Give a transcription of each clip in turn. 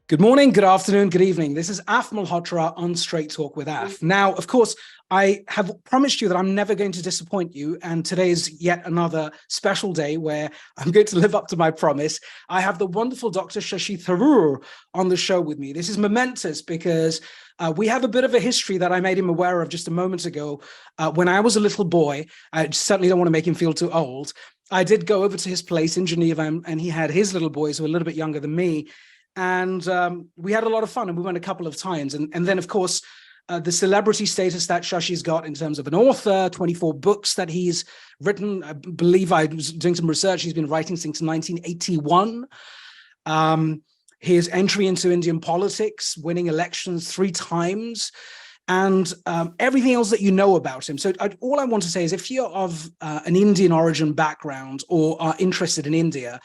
Good morning, good afternoon, good evening. This is Malhotra on Straight Talk with Af. Now, of course, I have promised you that I'm never going to disappoint you, and today is yet another special day where I'm going to live up to my promise. I have the wonderful Dr. Shashi Tharoor on the show with me. This is momentous because we have a bit of a history that I made him aware of just a moment ago. When I was a little boy, I certainly don't want to make him feel too old. I did go over to his place in Geneva, and he had his little boys who were a little bit younger than me. And we had a lot of fun, and we went a couple of times. And then, of course, the celebrity status that Shashi's got in terms of an author, 24 books that he's written. I believe I was doing some research. He's been writing since 1981. His entry into Indian politics, winning elections 3 times, and everything else that you know about him. So all I want to say is if you're of an Indian origin background or are interested in India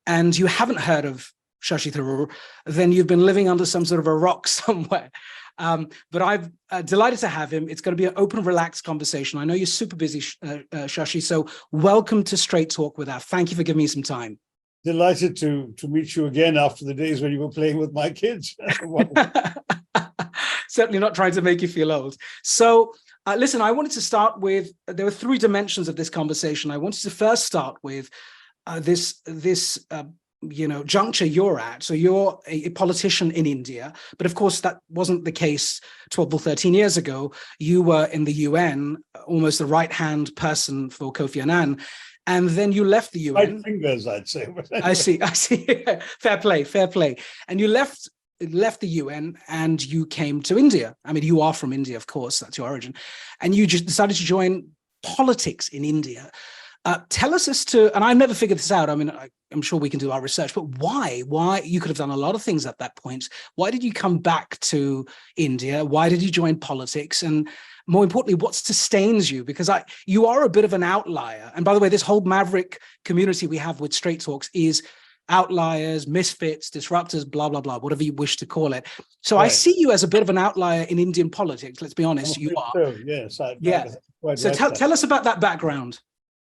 and you haven't heard of Shashi Tharoor, then you've been living under some sort of a rock somewhere. But I'm delighted to have him. It's going to be an open, relaxed conversation. I know you're super busy, Shashi, so welcome to Straight Talk with Af. Thank you for giving me some time. Delighted to meet you again after the days when you were playing with my kids. Certainly not trying to make you feel old. So listen, I wanted to start with, there were 3 dimensions of this conversation. I wanted to first start with this juncture you're at. So you're a politician in India, but of course that wasn't the case 12 or 13 years ago. You were in the UN, almost the right-hand person for Kofi Annan, and then you left the UN. My fingers, I'd say. I see. Fair play. And you left the UN and you came to India. I mean, you are from India, of course, that's your origin. And you just decided to join politics in India. Tell us as to, and I've never figured this out. I mean, I'm sure we can do our research, but why? Why? You could have done a lot of things at that point. Why did you come back to India? Why did you join politics? And more importantly, what sustains you? Because you are a bit of an outlier. And by the way, this whole maverick community we have with Straight Talks is outliers, misfits, disruptors, blah, blah, blah, whatever you wish to call it. So right. I see you as a bit of an outlier in Indian politics. Let's be honest, you are. So, yes. So tell us about that background.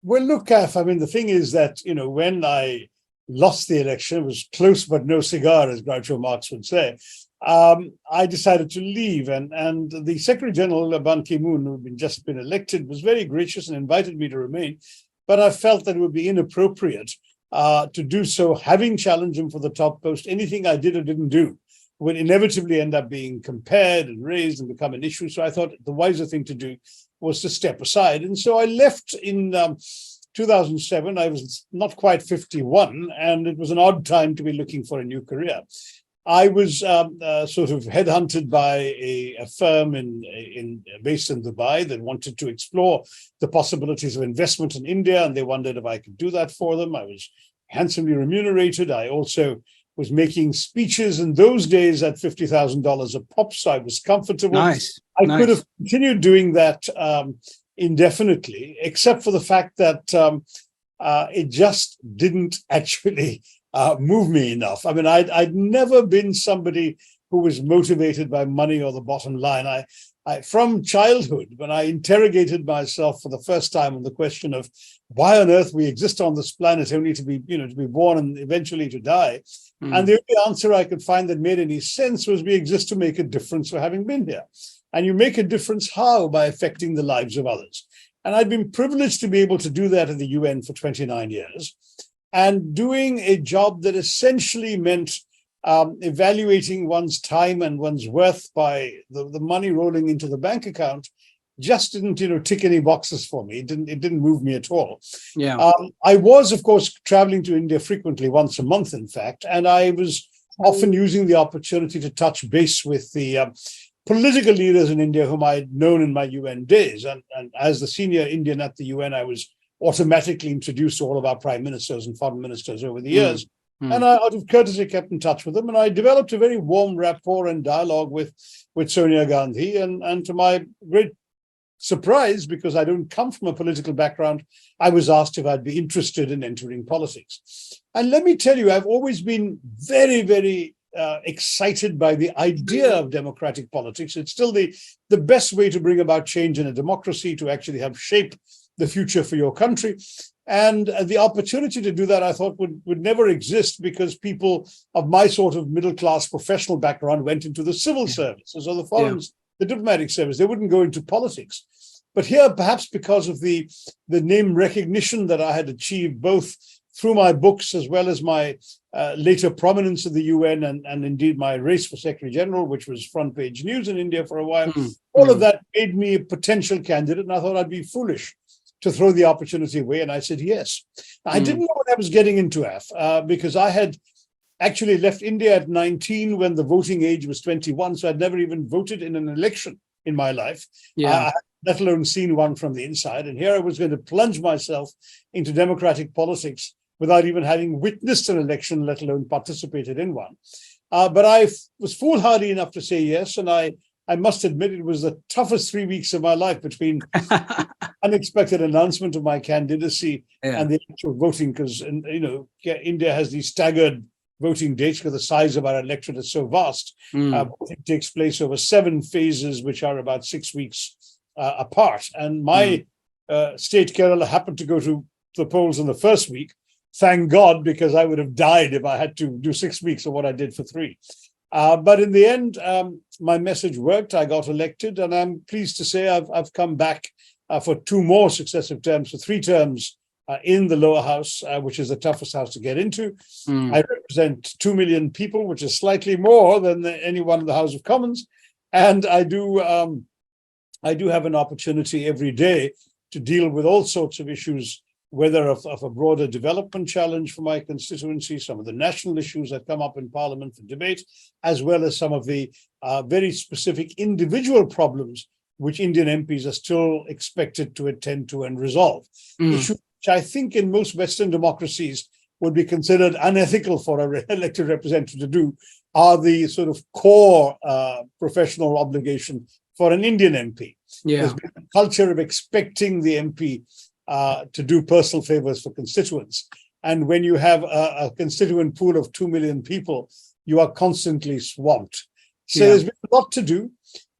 Well, look, Af, I mean, the thing is that, when I lost the election, it was close but no cigar, as Groucho Marx would say. I decided to leave. And the Secretary General, Ban Ki-moon, who had just been elected, was very gracious and invited me to remain. But I felt that it would be inappropriate to do so, having challenged him for the top post. Anything I did or didn't do would inevitably end up being compared and raised and become an issue. So I thought the wiser thing to do was to step aside. And so I left in 2007. I was not quite 51, and it was an odd time to be looking for a new career. I was sort of headhunted by a firm based in Dubai that wanted to explore the possibilities of investment in India, and they wondered if I could do that for them. I was handsomely remunerated. I also was making speeches in those days at $50,000 a pop, so I was comfortable. Nice. I could have continued doing that indefinitely, except for the fact that it just didn't actually move me enough. I mean, I'd never been somebody who was motivated by money or the bottom line. I from childhood, when I interrogated myself for the first time on the question of why on earth we exist on this planet only to be born and eventually to die. And the only answer I could find that made any sense was we exist to make a difference for having been here. And you make a difference how? By affecting the lives of others. And I've been privileged to be able to do that in the UN for 29 years and doing a job that essentially meant evaluating one's time and one's worth by the money rolling into the bank account. Just didn't, tick any boxes for me. It didn't move me at all. Yeah. I was, of course, traveling to India frequently, once a month, in fact, and I was often using the opportunity to touch base with the political leaders in India whom I had known in my UN days. And as the senior Indian at the UN, I was automatically introduced to all of our prime ministers and foreign ministers over the years. And I, out of courtesy, kept in touch with them. And I developed a very warm rapport and dialogue with Sonia Gandhi. And to my great surprise, because I don't come from a political background, I was asked if I'd be interested in entering politics. And let me tell you, I've always been very, very excited by the idea of democratic politics. It's still the best way to bring about change in a democracy, to actually help shape the future for your country. And the opportunity to do that, I thought, would never exist because people of my sort of middle-class professional background went into the civil services or the foreign, the diplomatic service. They wouldn't go into politics. But here, perhaps because of the name recognition that I had achieved, both through my books as well as my later prominence in the UN and indeed my race for Secretary General, which was front page news in India for a while, all of that made me a potential candidate. And I thought I'd be foolish to throw the opportunity away. And I said, yes. I didn't know what I was getting into, because I had actually left India at 19 when the voting age was 21. So I'd never even voted in an election in my life, let alone seen one from the inside. And here I was going to plunge myself into democratic politics without even having witnessed an election, let alone participated in one. But I was foolhardy enough to say yes. And I must admit it was the toughest 3 weeks of my life between unexpected announcement of my candidacy and the actual voting, because India has these staggered voting dates because the size of our electorate is so vast. Voting takes place over 7 phases, which are about 6 weeks apart. And my state, Kerala, happened to go to the polls in the first week. Thank God, because I would have died if I had to do 6 weeks of what I did for 3. But in the end, my message worked. I got elected, and I'm pleased to say I've come back for 2 more successive terms, for 3 terms in the lower house, which is the toughest house to get into. I represent 2 million people, which is slightly more than anyone in the House of Commons. And I do have an opportunity every day to deal with all sorts of issues, whether of a broader development challenge for my constituency, some of the national issues that come up in Parliament for debate, as well as some of the very specific individual problems which Indian MPs are still expected to attend to and resolve. Issues which I think in most Western democracies would be considered unethical for an elected representative to do, are the sort of core professional obligation for an Indian MP. There's been a culture of expecting the MP to do personal favors for constituents. And when you have a constituent pool of 2 million people, you are constantly swamped. So there's been a lot to do.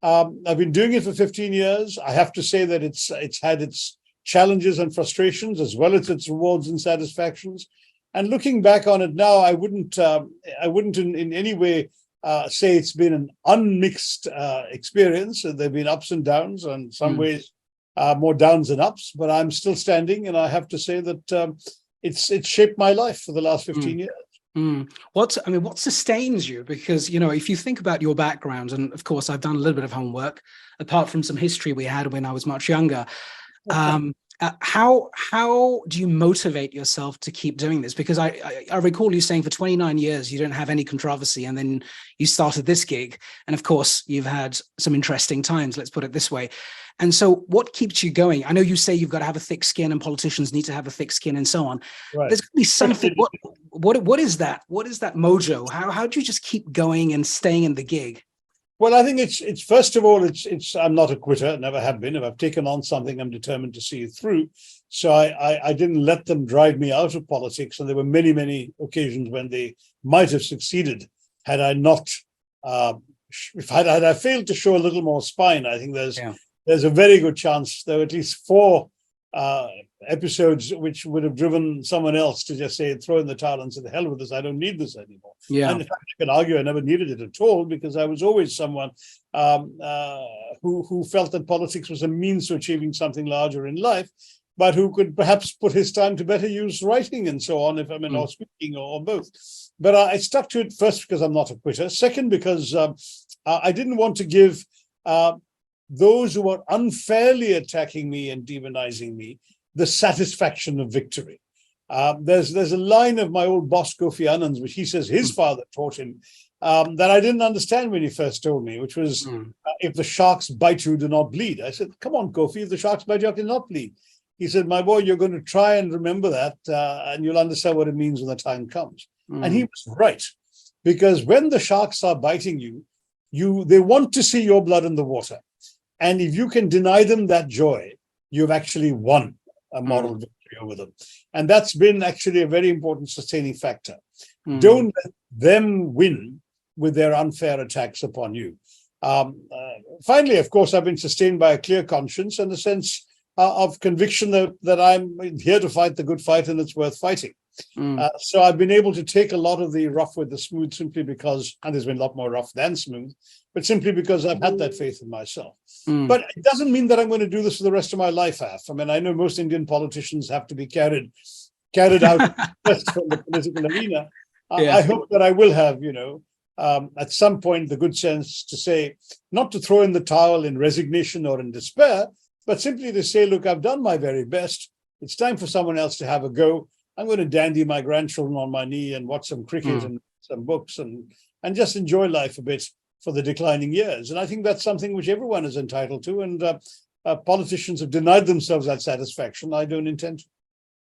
I've been doing it for 15 years. I have to say that it's had its challenges and frustrations as well as its rewards and satisfactions. And looking back on it now, I wouldn't in any way say it's been an unmixed experience. There have been ups and downs, and in some ways more downs than ups. But I'm still standing, and I have to say that it's shaped my life for the last 15 years. What sustains you? Because, if you think about your background, and of course, I've done a little bit of homework, apart from some history we had when I was much younger. How do you motivate yourself to keep doing this? Because I recall you saying for 29 years you didn't have any controversy, and then you started this gig. And of course, you've had some interesting times, let's put it this way. And so what keeps you going? I know you say you've got to have a thick skin and politicians need to have a thick skin and so on. Right. There's got to be something. What is that? What is that mojo? How do you just keep going and staying in the gig? Well, I think it's first of all, I'm not a quitter, never have been. If I've taken on something, I'm determined to see it through. So I didn't let them drive me out of politics. And there were many, many occasions when they might have succeeded had I not, had I failed to show a little more spine. I think there's a very good chance there were at least 4 episodes which would have driven someone else to just say, throw in the towel and say, the hell with this, I don't need this anymore. And in fact, I can argue I never needed it at all, because I was always someone who felt that politics was a means to achieving something larger in life, but who could perhaps put his time to better use writing and so on, or speaking or both. But I stuck to it first because I'm not a quitter. Second, because I didn't want to give those who were unfairly attacking me and demonizing me the satisfaction of victory. There's a line of my old boss, Kofi Annan's, which he says his father taught him, that I didn't understand when he first told me, which was, if the sharks bite you, do not bleed. I said, come on, Kofi, if the sharks bite you, I cannot bleed. He said, my boy, you're going to try and remember that, and you'll understand what it means when the time comes. And he was right, because when the sharks are biting you, they want to see your blood in the water. And if you can deny them that joy, you've actually won a moral victory over them. And that's been actually a very important sustaining factor. Don't let them win with their unfair attacks upon you. Finally, of course, I've been sustained by a clear conscience and a sense of conviction that I'm here to fight the good fight and it's worth fighting. So I've been able to take a lot of the rough with the smooth simply because, and there's been a lot more rough than smooth, but simply because I've had that faith in myself. But it doesn't mean that I'm going to do this for the rest of my life, Af. I mean, I know most Indian politicians have to be carried out from the political arena. I hope that I will have, at some point, the good sense to say, not to throw in the towel in resignation or in despair, but simply to say, look, I've done my very best. It's time for someone else to have a go. I'm going to dandy my grandchildren on my knee and watch some cricket and some books and just enjoy life a bit for the declining years. And I think that's something which everyone is entitled to. And politicians have denied themselves that satisfaction. I don't intend to.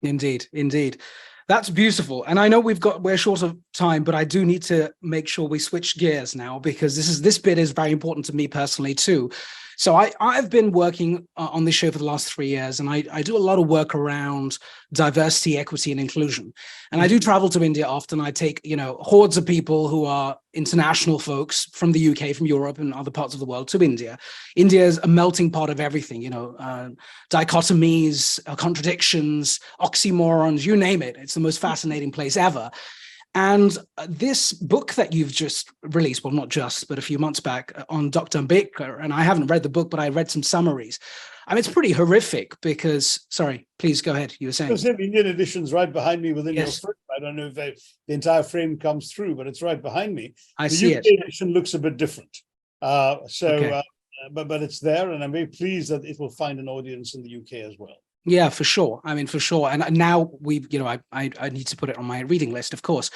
Indeed, indeed. That's beautiful. And I know we're short of time, but I do need to make sure we switch gears now, because this bit is very important to me personally too. So I've been working on this show for the last 3 years, and I do a lot of work around diversity, equity, and inclusion. And I do travel to India often. I take, hordes of people who are international folks from the UK, from Europe, and other parts of the world to India. India is a melting pot of everything, dichotomies, contradictions, oxymorons, you name it. It's the most fascinating place ever. And this book that you've just released, well, not just, but a few months back on Dr. Ambedkar, and I haven't read the book, but I read some summaries. I mean, it's pretty horrific because, sorry, please go ahead. You were saying. The Indian edition's right behind me within your frame. I don't know if the entire frame comes through, but it's right behind me. I see it. The UK edition looks a bit different. But it's there, and I'm very pleased that it will find an audience in the UK as well. Yeah, for sure. I mean, for sure. And now I need to put it on my reading list, of course.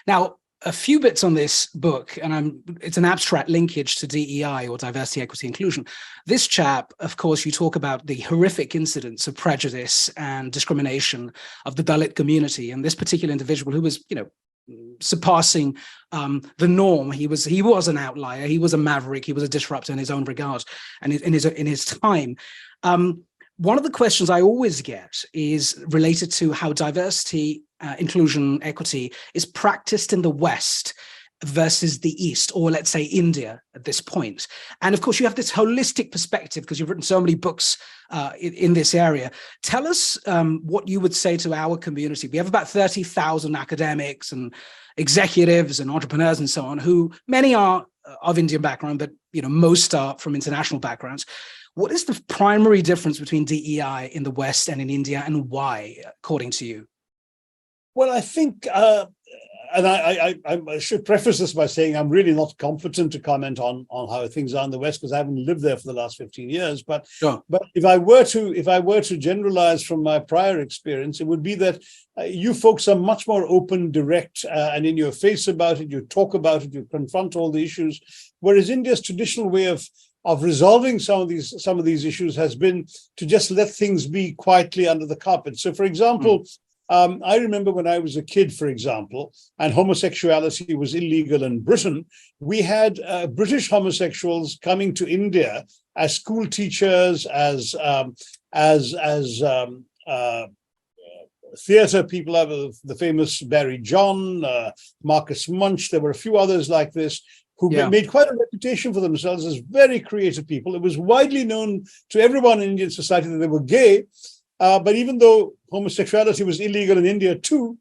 Now, a few bits on this book, and it's an abstract linkage to DEI, or diversity, equity, inclusion. This chap, of course, you talk about the horrific incidents of prejudice and discrimination of the Dalit community, and this particular individual who was, surpassing the norm. He was an outlier. He was a maverick. He was a disruptor in his own regard and in his time. One of the questions I always get is related to how diversity, inclusion, equity is practiced in the West versus the East, or let's say India at this point. And of course, you have this holistic perspective because you've written so many books in this area. Tell us what you would say to our community. We have about 30,000 academics and executives and entrepreneurs and so on, who many are of Indian background, but most are from international backgrounds. What is the primary difference between DEI in the West and in India, and why, according to you? Well, I think, and I should preface this by saying I'm really not competent to comment on how things are in the West because I haven't lived there for the last 15 years. But sure. But if I were to generalize from my prior experience, it would be that you folks are much more open, direct, and in your face about it. You talk about it. You confront all the issues, whereas India's traditional way of resolving some of these issues has been to just let things be quietly under the carpet. So, for example, I remember when I was a kid, for example, and homosexuality was illegal in Britain, we had British homosexuals coming to India as school teachers, as theatre people, the famous Barry John, Marcus Munch. There were a few others like this, who made quite a reputation for themselves as very creative people. It was widely known to everyone in Indian society that they were gay, but even though homosexuality was illegal in India too,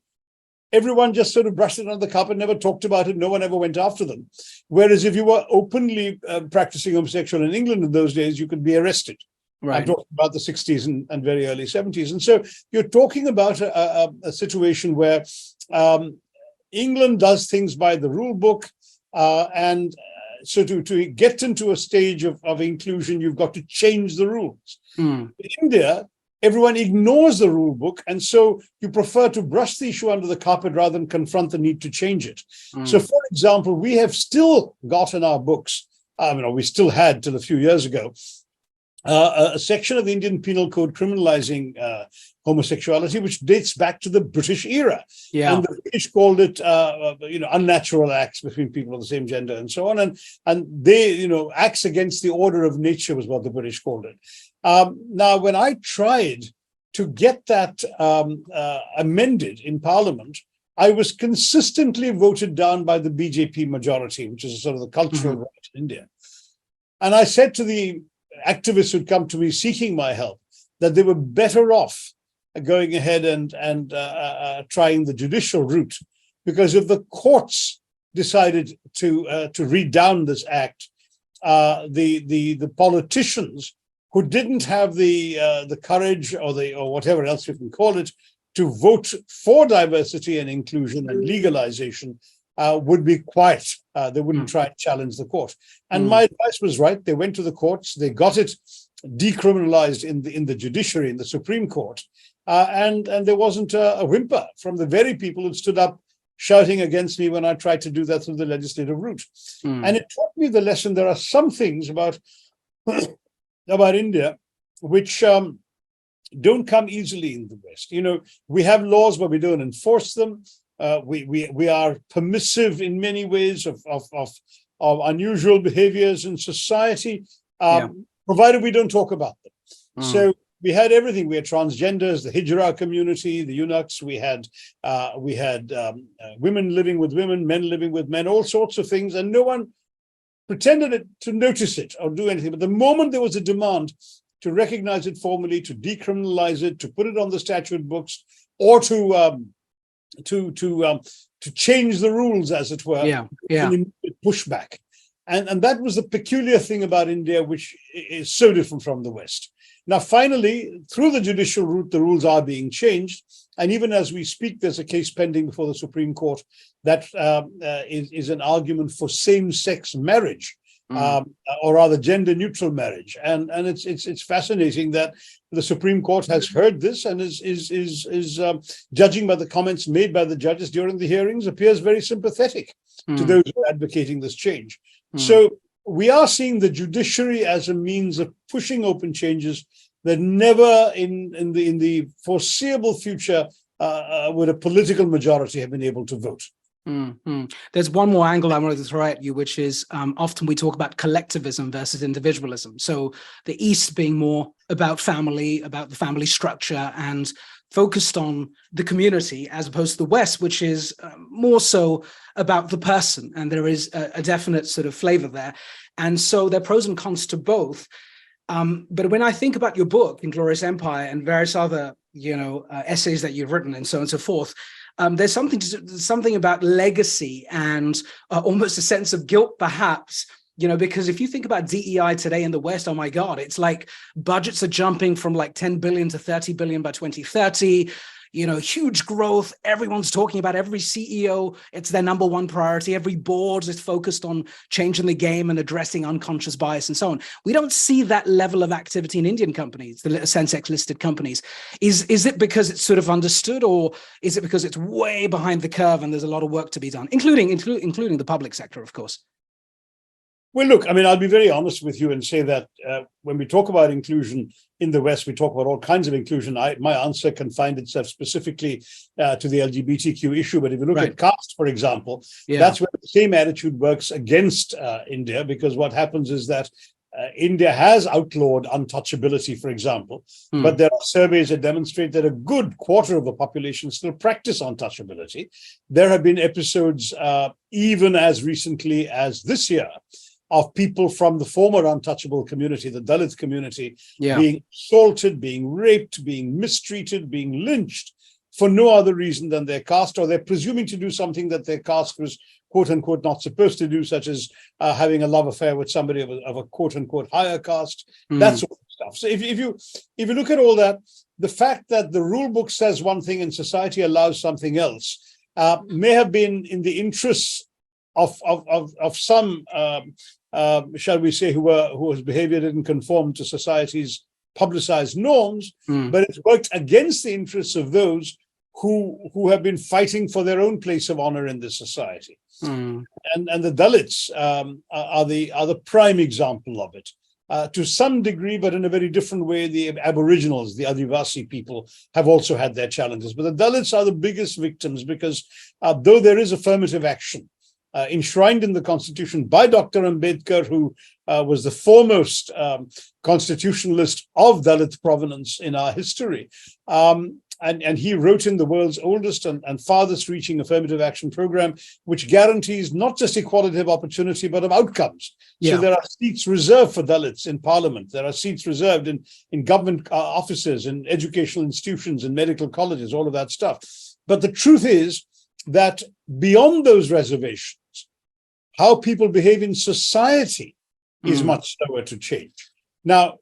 everyone just sort of brushed it under the carpet, never talked about it, no one ever went after them. Whereas if you were openly practicing homosexual in England in those days, you could be arrested. Right. I'm talking about the 60s and very early 70s. And so you're talking about a situation where England does things by the rule book, so to get into a stage of inclusion, you've got to change the rules. In India, everyone ignores the rule book, and so you prefer to brush the issue under the carpet rather than confront the need to change it. So, for example, we have still got in our books, we still had till a few years ago, a section of the Indian Penal Code criminalizing homosexuality, which dates back to the British era. Yeah. And the British called it, unnatural acts between people of the same gender and so on. And they, acts against the order of nature was what the British called it. Now, when I tried to get that amended in Parliament, I was consistently voted down by the BJP majority, which is sort of the cultural right in India. And I said to the activists who'd come to me seeking my help that they were better off going ahead and trying the judicial route, because if the courts decided to read down this act, the politicians who didn't have the courage or whatever else you can call it to vote for diversity and inclusion and legalization would be quiet. They wouldn't try and challenge the court. And my advice was right. They went to the courts. They got it decriminalized in the judiciary, in the Supreme Court. And there wasn't a whimper from the very people who stood up shouting against me when I tried to do that through the legislative route. And it taught me the lesson. There are some things about India which don't come easily in the West. You know, we have laws, but we don't enforce them. We are permissive in many ways of unusual behaviors in society, provided we don't talk about them. So we had everything. We had transgenders, the Hijra community, the eunuchs. We had women living with women, men living with men, all sorts of things, and no one pretended to notice it or do anything. But the moment there was a demand to recognize it formally, to decriminalize it, to put it on the statute books, or to change the rules, as it were, pushback. And that was the peculiar thing about India, which is so different from the West. Now, finally, through the judicial route, the rules are being changed. And even as we speak, there's a case pending before the Supreme Court that is an argument for same-sex marriage, or rather gender-neutral marriage. And it's fascinating that the Supreme Court has heard this and is judging by the comments made by the judges during the hearings, appears very sympathetic to those who are advocating this change. So we are seeing the judiciary as a means of pushing open changes that never in the foreseeable future would a political majority have been able to vote. There's one more angle I wanted to throw at you, which is often we talk about collectivism versus individualism. So the East being more about family, about the family structure, and focused on the community, as opposed to the West, which is more so about the person. And there is a definite sort of flavor there. And so there are pros and cons to both. But when I think about your book, Inglorious Empire, and various other, essays that you've written and so on and so forth, there's something about legacy and almost a sense of guilt, perhaps, because if you think about DEI today in the West, oh my God, it's like budgets are jumping from like 10 billion to 30 billion by 2030, huge growth. Everyone's talking about, every CEO, it's their number one priority. Every board is focused on changing the game and addressing unconscious bias and so on. We don't see that level of activity in Indian companies, the Sensex listed companies. Is it because it's sort of understood, or is it because it's way behind the curve and there's a lot of work to be done, including the public sector, of course? Well, look, I'll be very honest with you and say that when we talk about inclusion in the West, we talk about all kinds of inclusion. My answer confined itself specifically to the LGBTQ issue. But if you look at caste, for example, that's where the same attitude works against India, because what happens is that India has outlawed untouchability, for example, but there are surveys that demonstrate that a good quarter of the population still practice untouchability. There have been episodes, even as recently as this year, of people from the former untouchable community, the Dalit community, being assaulted, being raped, being mistreated, being lynched for no other reason than their caste, or they're presuming to do something that their caste was, quote unquote, not supposed to do, such as having a love affair with somebody of a quote unquote higher caste, that sort of stuff. So if you look at all that, the fact that the rule book says one thing and society allows something else may have been in the interests of some, shall we say, whose behavior didn't conform to society's publicized norms, but it's worked against the interests of those who have been fighting for their own place of honor in this society. And the Dalits are the prime example of it. To some degree, but in a very different way, the Aboriginals, the Adivasi people, have also had their challenges. But the Dalits are the biggest victims because though there is affirmative action enshrined in the Constitution by Dr. Ambedkar, who was the foremost constitutionalist of Dalit provenance in our history, and he wrote in the world's oldest and farthest reaching affirmative action program, which guarantees not just equality of opportunity, but of outcomes. So there are seats reserved for Dalits in parliament. There are seats reserved in government offices, in educational institutions, in medical colleges, all of that stuff. But the truth is that beyond those reservations, how people behave in society is much slower to change. Now,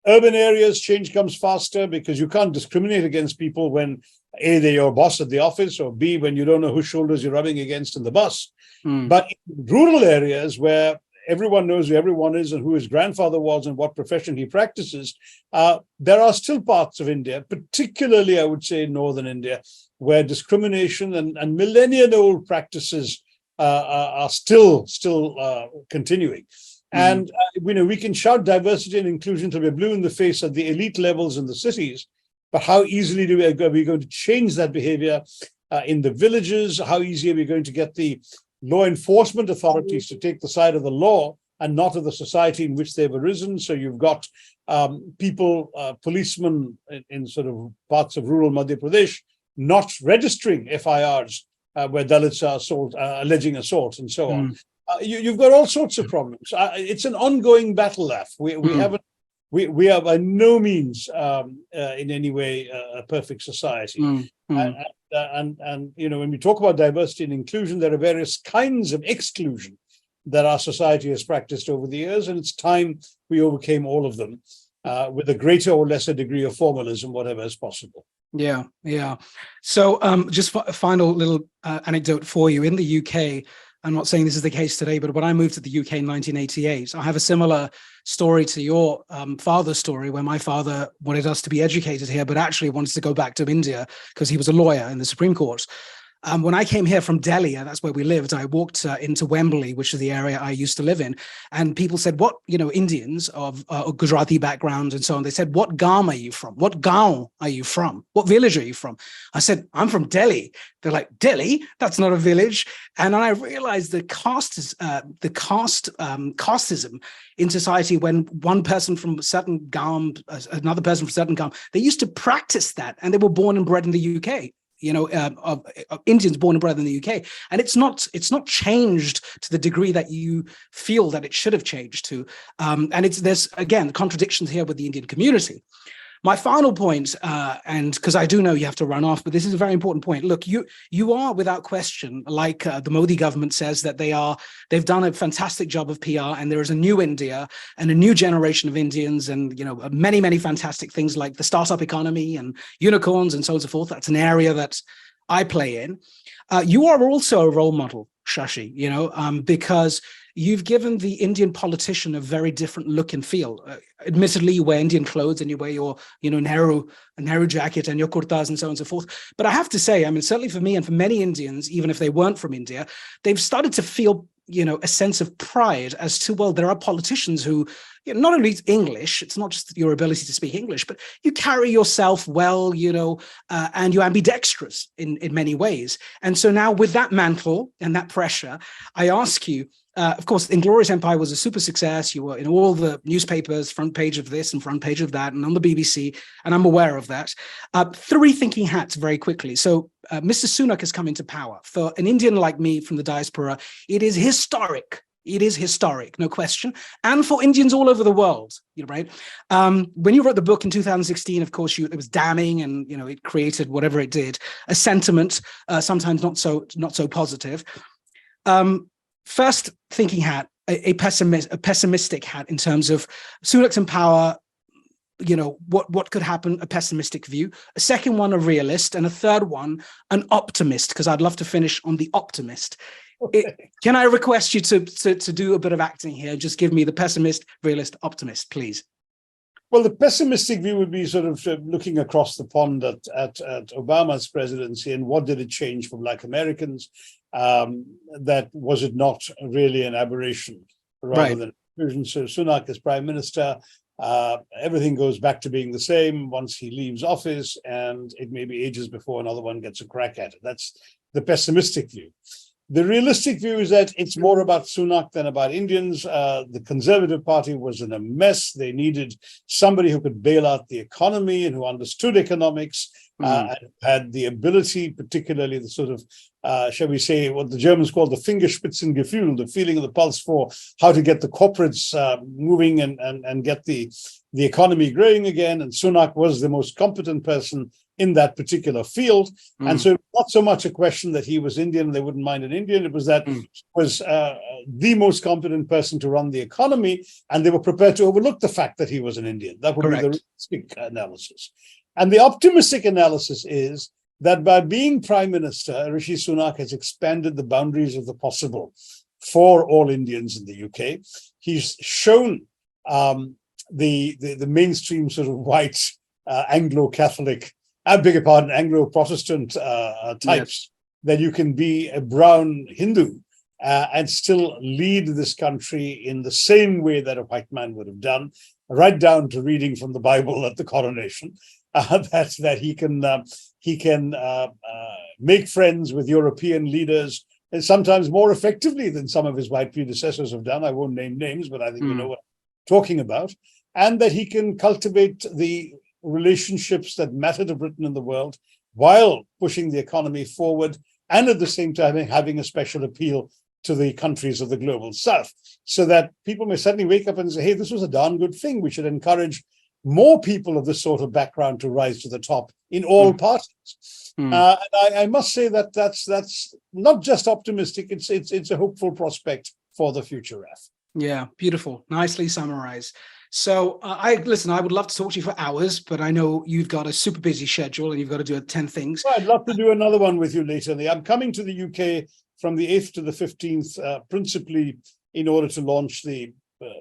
urban areas, change comes faster because you can't discriminate against people when A, they're your boss at the office, or B, when you don't know whose shoulders you're rubbing against in the bus. But in rural areas where everyone knows who everyone is and who his grandfather was and what profession he practices, there are still parts of India, particularly, I would say, in northern India, where discrimination and millennial-old practices are still continuing. And we can shout diversity and inclusion till we're blue in the face at the elite levels in the cities, but how easily are we going to change that behavior in the villages? How easy are we going to get the law enforcement authorities to take the side of the law and not of the society in which they've arisen? So you've got policemen in sort of parts of rural Madhya Pradesh not registering FIRs where Dalits are alleging assault and so on. You've got all sorts of problems. It's an ongoing battle, Af. We are by no means in any way a perfect society. And when we talk about diversity and inclusion, there are various kinds of exclusion that our society has practiced over the years, and it's time we overcame all of them with a greater or lesser degree of formalism, whatever is possible. Yeah. So just a final little anecdote for you. In the UK, I'm not saying this is the case today, but when I moved to the UK in 1988, I have a similar story to your father's story, where my father wanted us to be educated here, but actually wanted to go back to India because he was a lawyer in the Supreme Court. When I came here from Delhi, and that's where we lived, I walked into Wembley, which is the area I used to live in. And people said, what, Indians of Gujarati background and so on, they said, what gaon are you from? What gaon are you from? What village are you from? I said, I'm from Delhi. They're like, Delhi? That's not a village. And then I realized the casteism in society, when one person from a certain gaon, another person from a certain gaon, they used to practice that, and they were born and bred in the UK. Of Indians born and bred in the UK, and it's not changed to the degree that you feel that it should have changed to, and there's again contradictions here with the Indian community. My final point, and because I do know you have to run off, but this is a very important point. Look, you are without question, like the Modi government says, that they've done a fantastic job of PR, and there is a new India and a new generation of Indians, and many fantastic things like the startup economy and unicorns and so on and so forth. That's an area that I play in. You are also a role model, Shashi, because you've given the Indian politician a very different look and feel. Admittedly, you wear Indian clothes and you wear your, Nehru jacket and your kurtas and so on and so forth. But I have to say, certainly for me and for many Indians, even if they weren't from India, they've started to feel, a sense of pride as to, well, there are politicians who, not only English, it's not just your ability to speak English, but you carry yourself well, and you're ambidextrous in many ways. And so now with that mantle and that pressure, I ask you, of course, Inglorious Empire was a super success. You were in all the newspapers, front page of this and front page of that, and on the BBC, and I'm aware of that. Three thinking hats very quickly. So Mr. Sunak has come into power. For an Indian like me from the diaspora, it is historic. It is historic, no question. And for Indians all over the world, right? When you wrote the book in 2016, of course, it was damning, and it created whatever it did, a sentiment, sometimes not so positive. First thinking hat, a pessimistic hat in terms of Sunak's in power. What could happen, a pessimistic view. A second one, a realist, and a third one, an optimist, because I'd love to finish on the optimist. Can I request you to do a bit of acting here? Just give me the pessimist, realist, optimist, please. Well, the pessimistic view would be sort of looking across the pond at Obama's presidency, and what did it change for Black Americans? That was it not really an aberration rather than fusion? So Sunak as prime minister, everything goes back to being the same once he leaves office, and it may be ages before another one gets a crack at it. That's the pessimistic view. The realistic view is that it's more about Sunak than about Indians. The Conservative Party was in a mess. They needed somebody who could bail out the economy and who understood economics and had the ability, particularly the sort of, shall we say, what the Germans call the Fingerspitzengefühl, the feeling of the pulse for how to get the corporates moving and get the economy growing again. And Sunak was the most competent person in that particular field. And so not so much a question that he was Indian, they wouldn't mind an Indian. It was that he was the most competent person to run the economy, and they were prepared to overlook the fact that he was an Indian. That would be the realistic analysis. And the optimistic analysis is that by being prime minister, Rishi Sunak has expanded the boundaries of the possible for all Indians in the UK. He's shown the mainstream sort of white Anglo-Catholic, I beg your pardon, Anglo-Protestant types, that you can be a brown Hindu and still lead this country in the same way that a white man would have done, right down to reading from the Bible at the coronation, that he can make friends with European leaders, and sometimes more effectively than some of his white predecessors have done. I won't name names, but I think you know what I'm talking about. And that he can cultivate the relationships that matter to Britain in the world while pushing the economy forward, and at the same time having a special appeal to the countries of the global south, so that people may suddenly wake up and say, hey, this was a darn good thing. We should encourage more people of this sort of background to rise to the top in all parties. And I must say that that's not just optimistic, it's a hopeful prospect for the future, Raf. Yeah, beautiful. Nicely summarized. So I would love to talk to you for hours, but I know you've got a super busy schedule and you've got to do 10 things. Well, I'd love to do another one with you later. I'm coming to the UK from the 8th to the 15th, principally in order to launch the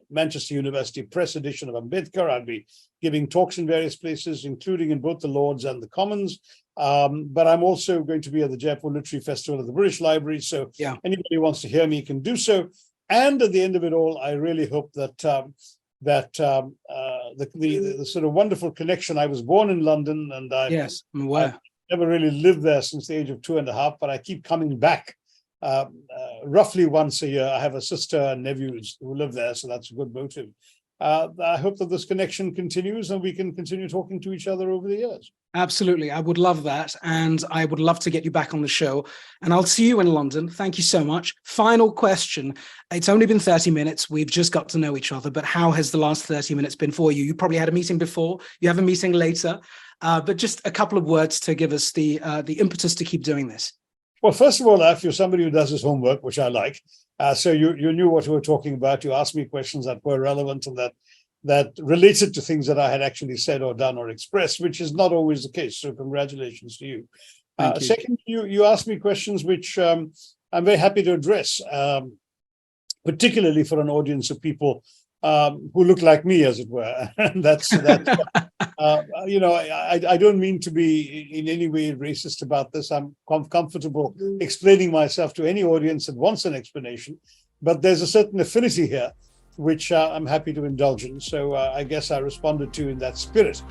Manchester University Press edition of Ambedkar. I'll be giving talks in various places, including in both the Lords and the Commons. But I'm also going to be at the Jaipur Literary Festival at the British Library. So anybody who wants to hear me can do so. And at the end of it all, I really hope that the sort of wonderful connection. I was born in London, and I've never really lived there since the age of 2.5, but I keep coming back roughly once a year. I have a sister and nephews who live there, so that's a good motive. I hope that this connection continues and we can continue talking to each other over the years. Absolutely. I would love that. And I would love to get you back on the show. And I'll see you in London. Thank you so much. Final question. It's only been 30 minutes. We've just got to know each other. But how has the last 30 minutes been for you? You probably had a meeting before. You have a meeting later. But just a couple of words to give us the impetus to keep doing this. Well, first of all, Af, you're somebody who does his homework, which I like. So you knew what you were talking about. You asked me questions that were relevant and that related to things that I had actually said or done or expressed, which is not always the case. So congratulations to you. Second, you asked me questions which I'm very happy to address, particularly for an audience of people who look like me, as it were. And that's I don't mean to be in any way racist about this. I'm comfortable explaining myself to any audience that wants an explanation, but there's a certain affinity here, which I'm happy to indulge in. So I guess I responded to in that spirit.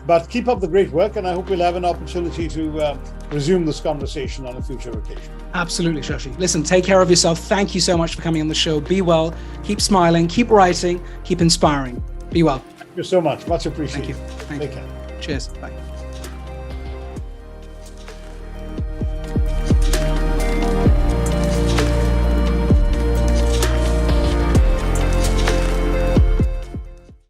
But keep up the great work, and I hope we'll have an opportunity to resume this conversation on a future occasion. Absolutely, Shashi. Listen, take care of yourself. Thank you so much for coming on the show. Be well, keep smiling, keep writing, keep inspiring. Be well. Thank you so much. Much appreciated. Thank you. Take care. Cheers. Bye.